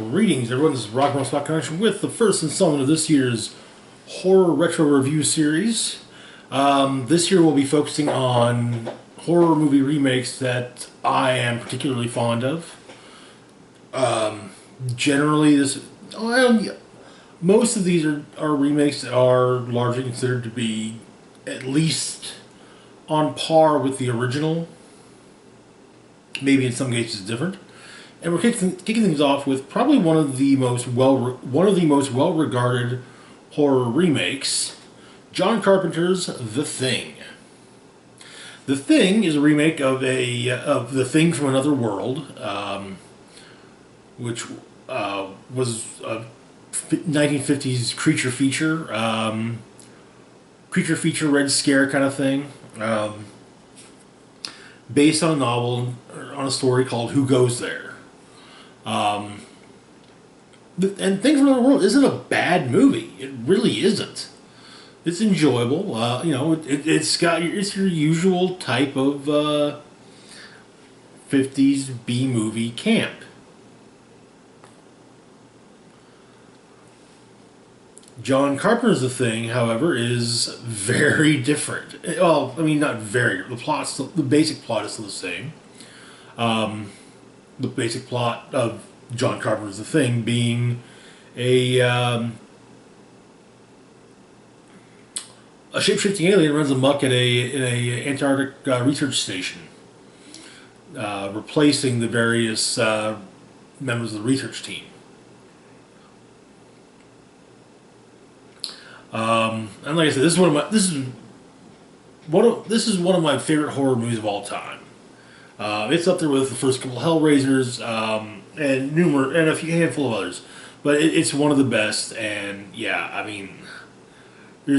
Greetings, everyone. This is Rock and Roll Spot Connection with the first installment of this year's horror retro review series. This year we'll be focusing on horror movie remakes that I am particularly fond of. Generally, most of these are remakes that are largely considered to be at least on par with the original. Maybe in some cases different. And we're kicking things off with probably one of the most well regarded horror remakes, John Carpenter's The Thing. The Thing is a remake of The Thing from Another World, which was a 1950s creature feature Red Scare kind of thing. Based on a novel, on a story called Who Goes There? And Things from Another World isn't a bad movie. It really isn't. It's enjoyable. It's your usual type of 50s B movie camp. John Carpenter's The Thing, however, is very different. Well, I mean, not very. The basic plot is still the same. The basic plot of John Carpenter's The Thing being a shape-shifting alien runs amok in a Antarctic research station, replacing the various members of the research team. And like I said, this is one of my favorite horror movies of all time. It's up there with the first couple of Hellraisers and a handful of others, but it's one of the best. And yeah, I mean, there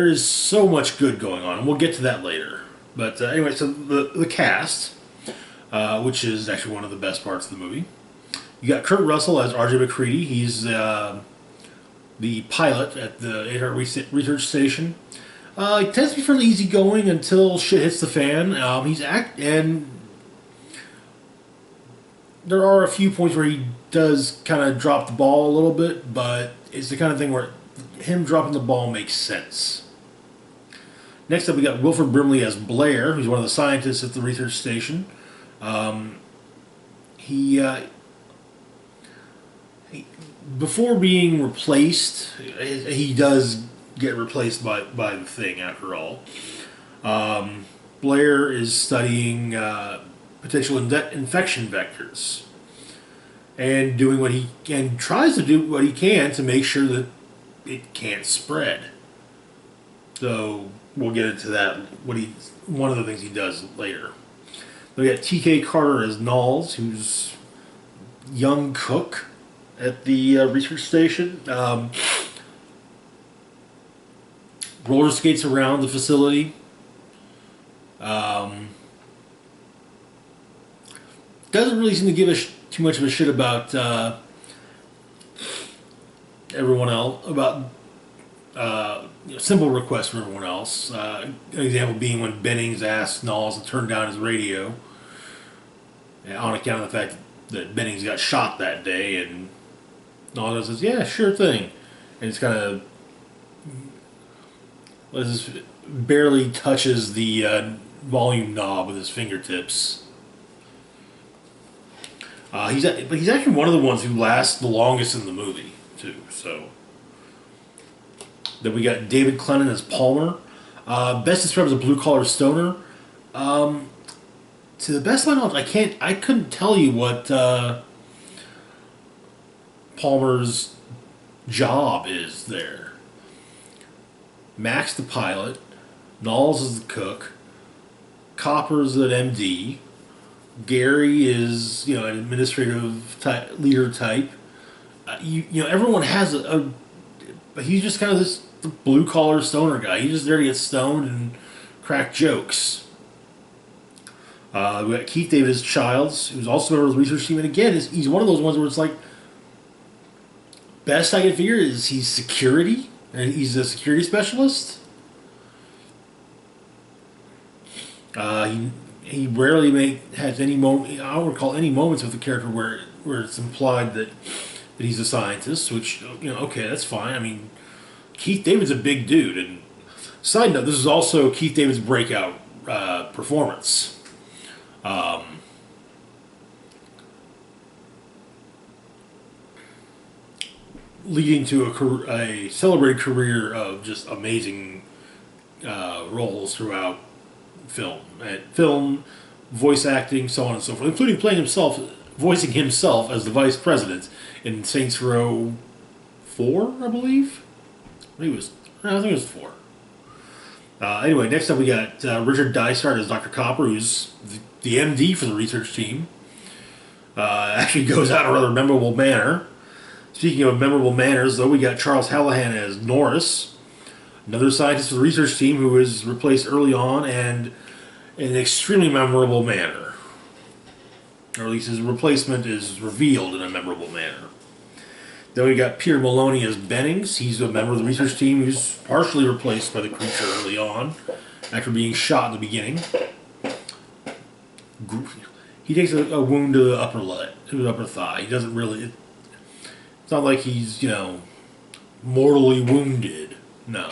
is so much good going on, and we'll get to that later. But anyway, so the cast, which is actually one of the best parts of the movie, you got Kurt Russell as R.J. McCready. He's the pilot at the Antarctic Research Station. He tends to be fairly easygoing until shit hits the fan. And there are a few points where he does kind of drop the ball a little bit, but it's the kind of thing where him dropping the ball makes sense. Next up, we got Wilford Brimley as Blair, who's one of the scientists at the research station. Before being replaced, he does get replaced by the Thing after all. Blair is studying potential infection vectors and tries to do what he can to make sure that it can't spread. So we'll get into that. One of the things he does later. We got T.K. Carter as Knowles, who's young cook at the research station. Roller skates around the facility. Doesn't really seem to give too much of a shit about everyone else. About simple requests from everyone else. An example being when Bennings asked Knowles to turn down his radio, on account of the fact that Bennings got shot that day, and Knowles says, "Yeah, sure thing," and it's kind of barely touches the volume knob with his fingertips. He's actually one of the ones who lasts the longest in the movie too. So then we got David Clennon as Palmer, best described as a blue-collar stoner. To the best of my knowledge, I couldn't tell you what Palmer's job is there. Max the pilot, Knowles is the cook, Copper's an MD, Gary is an administrative leader type. Everyone has but he's just kind of this blue collar stoner guy. He's just there to get stoned and crack jokes. We got Keith David as Childs, who's also a member of the research team, and again, he's one of those ones where it's like, best I can figure is he's security. And he's a security specialist. he rarely has any moment. I don't recall any moments with the character where it's implied that he's a scientist. Which, okay, that's fine. I mean, Keith David's a big dude. And side note, this is also Keith David's breakout performance. Leading to a celebrated career of just amazing roles throughout film, voice acting, so on and so forth, including voicing himself as the vice president in Saints Row 4, I believe. I think it was 4. Anyway, next up we got Richard Dysart as Dr. Copper, who's the MD for the research team. Actually goes out in a rather memorable manner. Speaking of memorable manners, though, we got Charles Hallahan as Norris, another scientist for the research team who was replaced early on and in an extremely memorable manner. Or at least his replacement is revealed in a memorable manner. Then we got Peter Maloney as Bennings. He's a member of the research team who's partially replaced by the creature early on after being shot in the beginning. He takes a wound to the upper thigh. He doesn't really... It's not like he's, mortally wounded. No.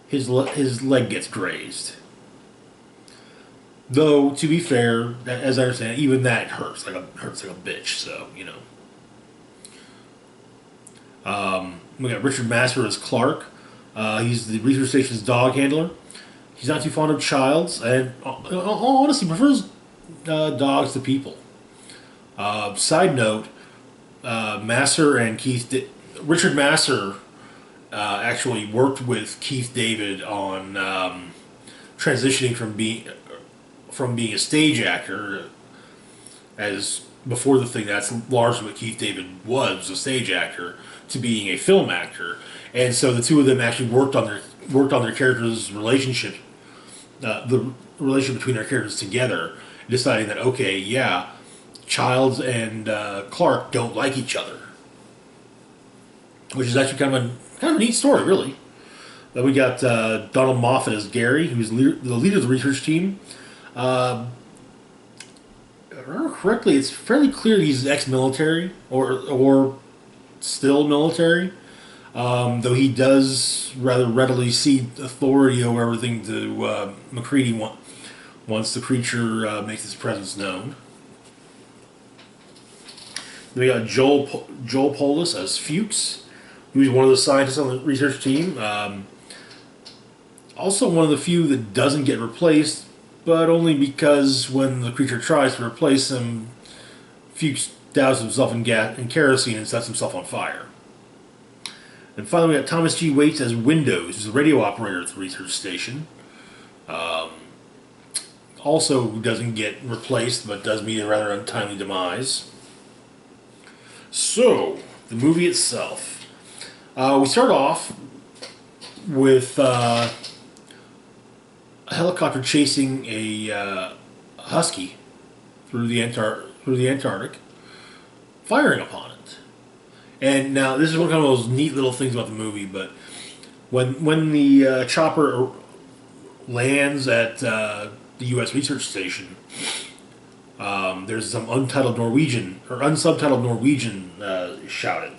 His leg gets grazed. Though, to be fair, as I understand, even that hurts like a bitch. So we got Richard Masur as Clark. He's the research station's dog handler. He's not too fond of Childs, and honestly prefers dogs to people. Side note: Masur and Richard Masur actually worked with Keith David on transitioning from being a stage actor, as before the thing that's largely what Keith David was, a stage actor, to being a film actor, and so the two of them actually worked on their characters' relationship, the relationship between their characters together, deciding that okay, yeah, Childs and Clark don't like each other, which is actually kind of a neat story, really. Then we got Donald Moffat as Gary, who's the leader of the research team. If I remember correctly, it's fairly clear he's ex-military or still military, though he does rather readily cede authority over everything to MacReady once the creature makes its presence known. Then we got Joel Polis as Fuchs, who's one of the scientists on the research team. Also one of the few that doesn't get replaced, but only because when the creature tries to replace him, Fuchs douses himself in kerosene and sets himself on fire. And finally, we got Thomas G. Waits as Windows, who's a radio operator at the research station. Also doesn't get replaced, but does meet a rather untimely demise. So, the movie itself. We start off with a helicopter chasing a husky through the Antarctic, firing upon it. And now this is one of those neat little things about the movie. But when the chopper lands at the U.S. research station, there's some unsubtitled Norwegian shouted.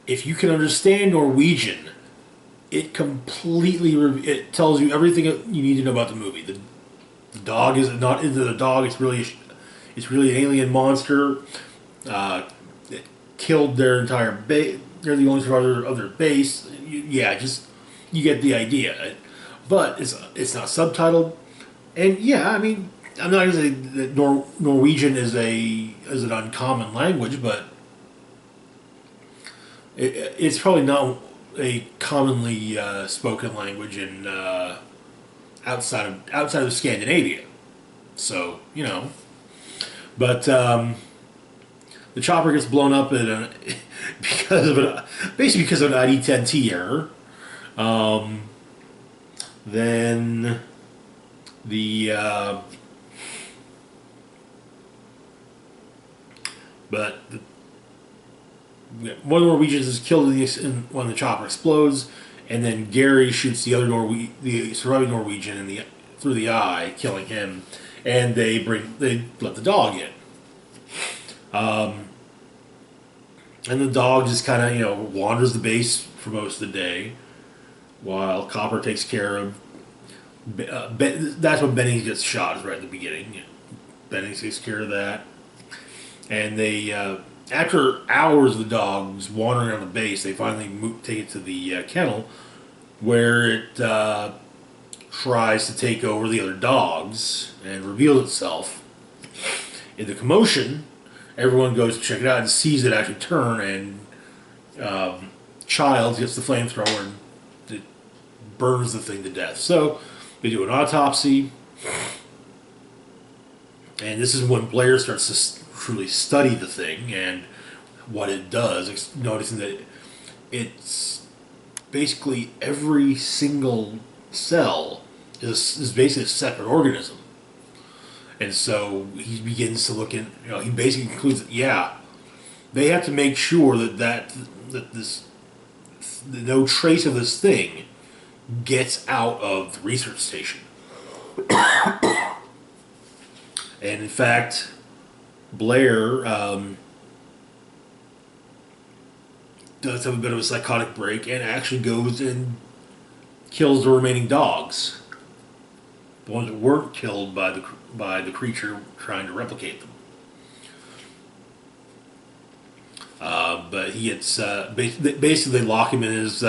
If you can understand Norwegian, it tells you everything you need to know about the movie. The dog is not into the dog. It's really an alien monster. It killed their entire base. They're the only survivor of their base. You get the idea. But it's not subtitled. And yeah, I mean, I'm not going to say that Norwegian is an uncommon language, but it's probably not a commonly spoken language in outside of Scandinavia. So but the chopper gets blown up because of an ID10T error. Then one of the Norwegians is killed when the chopper explodes, and then Gary shoots the other the surviving Norwegian through the eye, killing him, and they let the dog in. And the dog just kind of wanders the base for most of the day, while Copper takes care of. That's when Bennings gets shot. Is right at the beginning. Bennings takes care of that, and they after hours of the dogs wandering around the base, they finally take it to the kennel, where it tries to take over the other dogs and reveals itself. In the commotion, everyone goes to check it out and sees it actually turn, and Childs gets the flamethrower and it burns the thing to death. So they do an autopsy, and this is when Blair starts to truly study the thing and what it does, noticing that it's basically every single cell is basically a separate organism. And so he begins to look in. He basically concludes that they have to make sure that no trace of this thing gets out of the research station. And in fact, Blair does have a bit of a psychotic break and actually goes and kills the remaining dogs, the ones that weren't killed by the creature trying to replicate them. But he gets basically they lock him in his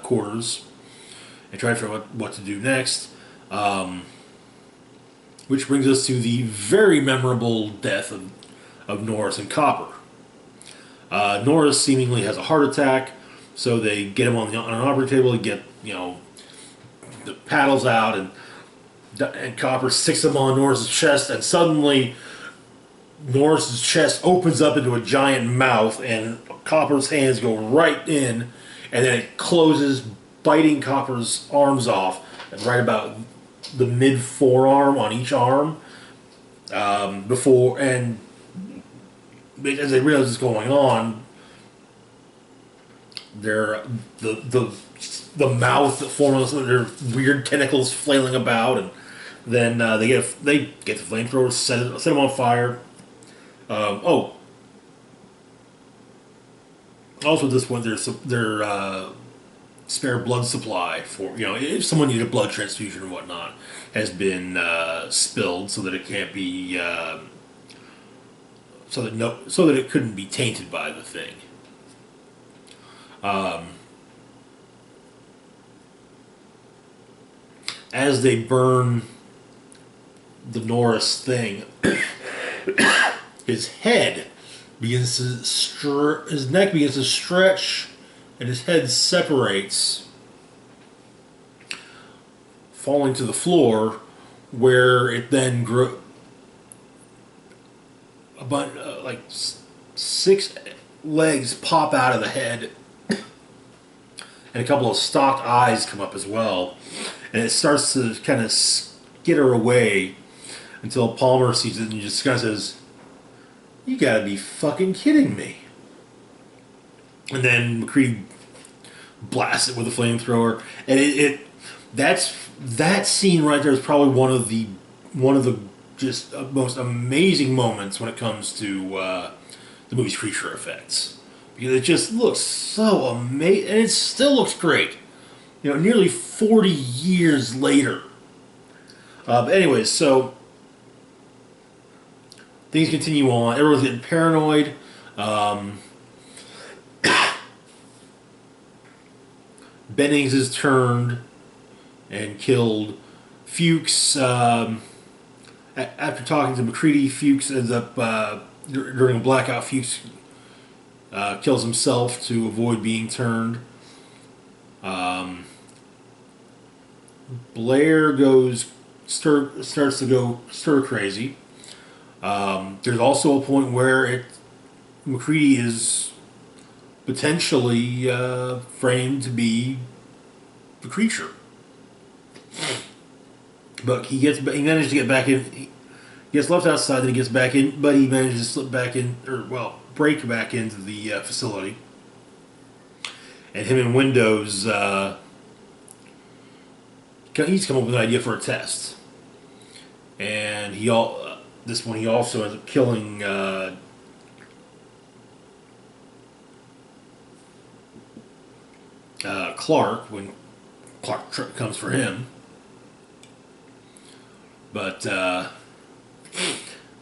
quarters and try to figure out what to do next. Which brings us to the very memorable death of Norris and Copper. Norris seemingly has a heart attack, so they get him on an operating table to get the paddles out, and Copper sticks them on Norris's chest, and suddenly Norris's chest opens up into a giant mouth, and Copper's hands go right in, and then it closes, biting Copper's arms off, and right about the mid forearm on each arm. And as they realize what's going on, the mouth that forms their weird tentacles flailing about, and then they get the flamethrower, set them on fire. Also at this point, their spare blood supply for if someone needed a blood transfusion or whatnot has been spilled, so that it can't be so that it couldn't be tainted by the thing. As they burn the Norris thing, his head begins to his neck begins to stretch, and his head separates, falling to the floor, where it then grew like 6 legs pop out of the head, and a couple of stalked eyes come up as well, and it starts to kind of skitter away until Palmer sees it and just kind of says, "You gotta be fucking kidding me." And then McCready blasts it with a flamethrower, and that scene right there is probably one of the just most amazing moments when it comes to the movie's creature effects, because it just looks so amazing, and it still looks great, nearly 40 years later. But anyways, so things continue on. Everyone's getting paranoid. Bennings is turned and killed. Fuchs, after talking to McCready, Fuchs ends up, during a blackout, Fuchs kills himself to avoid being turned. Blair starts to go stir crazy. There's also a point where McCready is potentially framed to be the creature, but he managed to get back in. He gets left outside, then he gets back in, but he manages to slip back in, or, well, break back into the facility. And him and Windows, he's come up with an idea for a test. And this one he also ends up killing Clark when Clark comes for him. But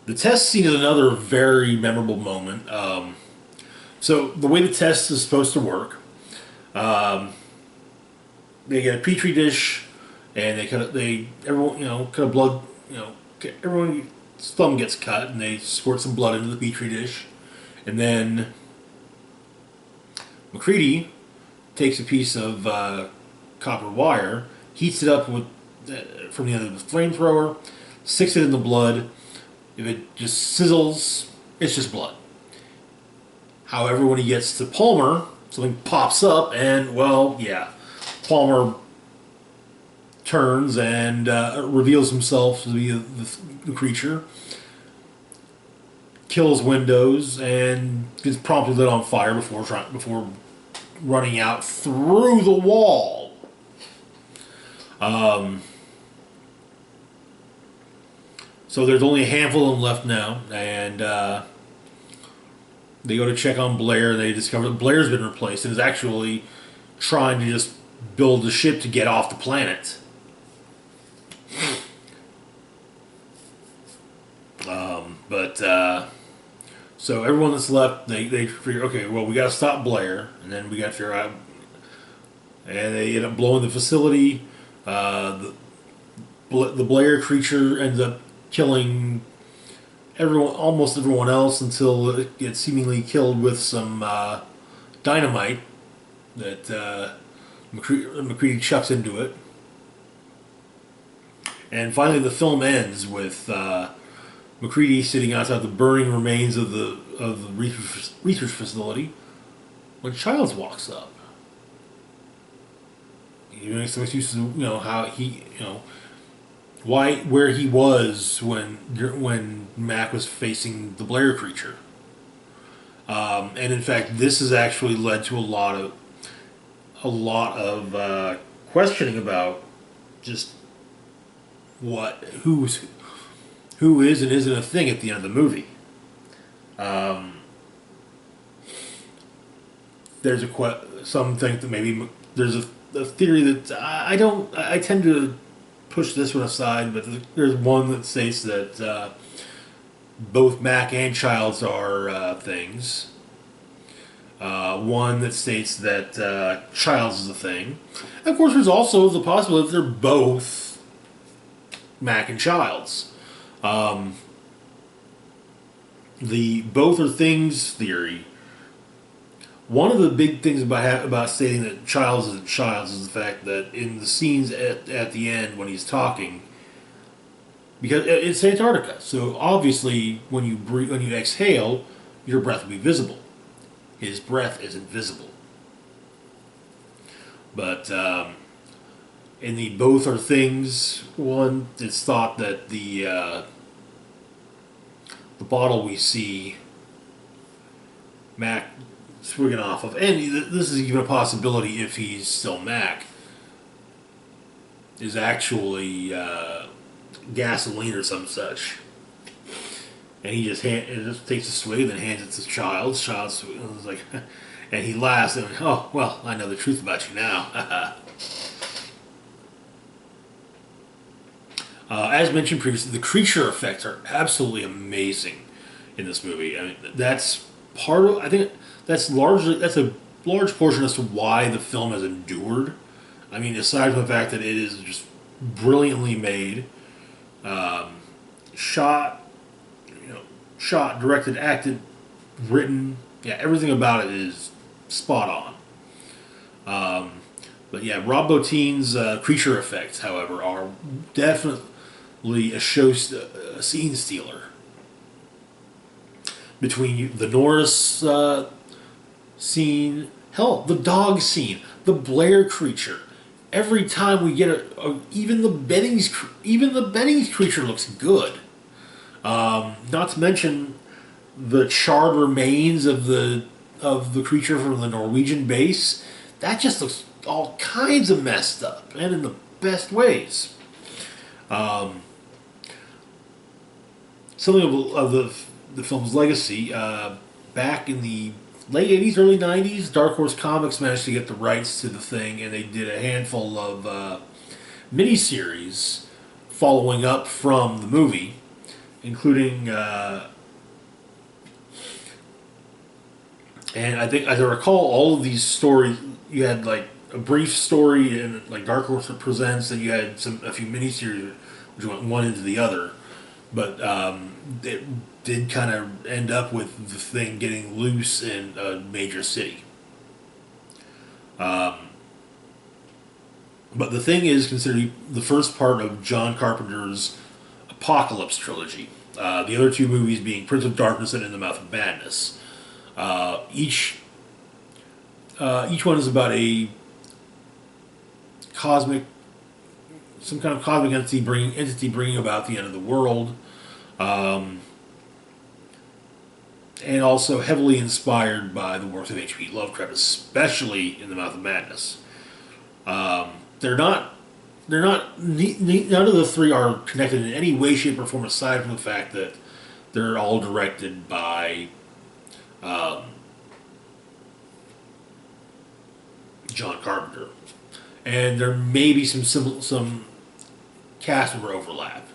the test scene is another very memorable moment. So the way the test is supposed to work, they get a petri dish, and everyone cut a blood, everyone's thumb gets cut, and they squirt some blood into the petri dish, and then MacReady takes a piece of copper wire, heats it up from the end of the flamethrower, sticks it in the blood. If it just sizzles, it's just blood. However, when he gets to Palmer, something pops up, and, well, yeah, Palmer turns and reveals himself to be the creature, kills Windows, and gets promptly lit on fire before running out through the wall. So there's only a handful of them left now, and they go to check on Blair. They discover that Blair's been replaced and is actually trying to just build a ship to get off the planet. So everyone that's left, they figure, okay, well, we got to stop Blair, and then we got to figure out, and they end up blowing the facility. The Blair creature ends up killing almost everyone else, until it gets seemingly killed with some dynamite that MacReady chucks into it. And finally, the film ends with MacReady sitting outside the burning remains of the research facility when Childs walks up. He makes some excuses, how he, where he was when Mac was facing the Blair creature. And in fact, this has actually led to a lot of questioning about just who is and isn't a thing at the end of the movie. There's some think that maybe there's a theory that I tend to push this one aside, but there's one that states that both Mac and Childs are things. One that states that Childs is a thing. And of course, there's also the possibility that they're both Mac and Childs. The both are things theory. One of the big things about stating that Childs isn't Childs is the fact that in the scenes at the end when he's talking, because it's Antarctica, so obviously when you exhale, your breath will be visible. His breath isn't visible. But in the both are things one, it's thought that the bottle we see Mac swigging off of, and this is even a possibility if he's still Mac, is actually gasoline or some such. And he just takes a swig and then hands it to Childs. Childs is like, and he laughs and, oh, well, I know the truth about you now. As mentioned previously, the creature effects are absolutely amazing in this movie. I mean, that's part of. I think that's a large portion as to why the film has endured. I mean, aside from the fact that it is just brilliantly made, shot, directed, acted, written. Yeah, everything about it is spot on. But yeah, Rob Bottin's creature effects, however, are definitely a scene stealer. Between the Norris scene, hell, the dog scene, the Blair creature. Every time we get even the Bennings creature looks good. Not to mention the charred remains of the creature from the Norwegian base. That just looks all kinds of messed up, and in the best ways. Something of the film's legacy. Back in the late 80s, early 90s, Dark Horse Comics managed to get the rights to the thing, and they did a handful of miniseries following up from the movie, including, and I think, as I recall, all of these stories, you had like a brief story in like Dark Horse Presents, and you had a few miniseries which went one into the other. But it did kind of end up with the thing getting loose in a major city. But the thing is considered the first part of John Carpenter's Apocalypse trilogy. The other two movies being Prince of Darkness and In the Mouth of Madness. Each one is about a some kind of cosmic entity bringing about the end of the world, and also heavily inspired by the works of H.P. Lovecraft, especially In the Mouth of Madness. They're not. None of the three are connected in any way, shape, or form, aside from the fact that they're all directed by John Carpenter, and there may be some cast member overlap,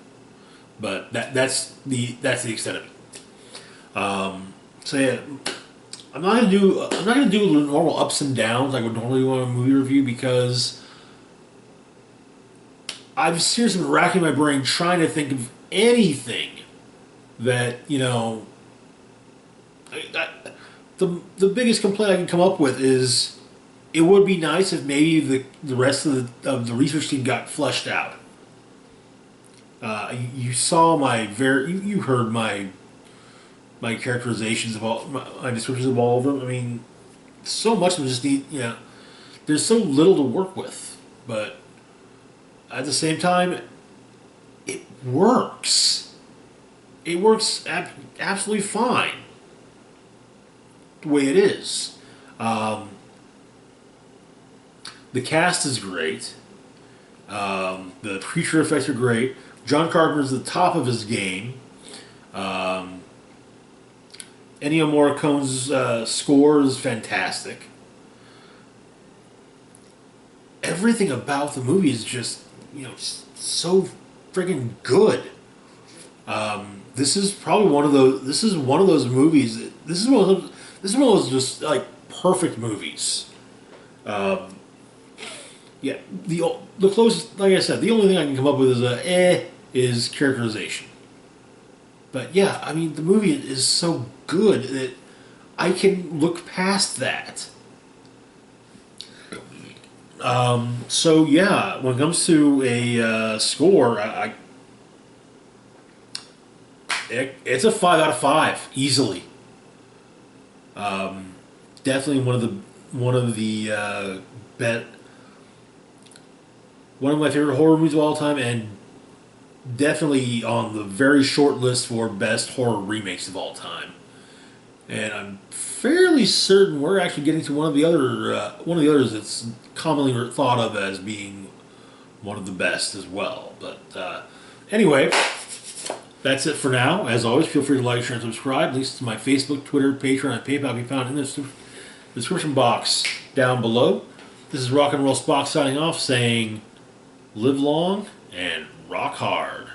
but that's the extent of it. So yeah, I'm not gonna do the normal ups and downs like I would normally do on a movie review, because I've seriously been racking my brain trying to think of anything that, the biggest complaint I can come up with is it would be nice if maybe the rest of the research team got fleshed out. You saw you heard my characterizations of my descriptions of all of them. I mean, so much of them just need, there's so little to work with, but at the same time, it works. It works absolutely fine the way it is. The cast is great. The creature effects are great. John Carpenter's at the top of his game. Ennio Morricone's score is fantastic. Everything about the movie is just, so friggin' good. This is probably one of those. This is one of those movies. This is one of those just like perfect movies. Yeah, the closest, like I said, the only thing I can come up with is characterization. But yeah, I mean, the movie is so good that I can look past that. So yeah, when it comes to a score, it's a 5 out of 5 easily. Definitely one of my favorite horror movies of all time, and definitely on the very short list for best horror remakes of all time. And I'm fairly certain we're actually getting to one of the others that's commonly thought of as being one of the best as well. But anyway, that's it for now. As always, feel free to like, share, and subscribe. Links to my Facebook, Twitter, Patreon, and PayPal can be found in the description box down below. This is Rock and Roll Spock signing off, saying, live long and rock hard.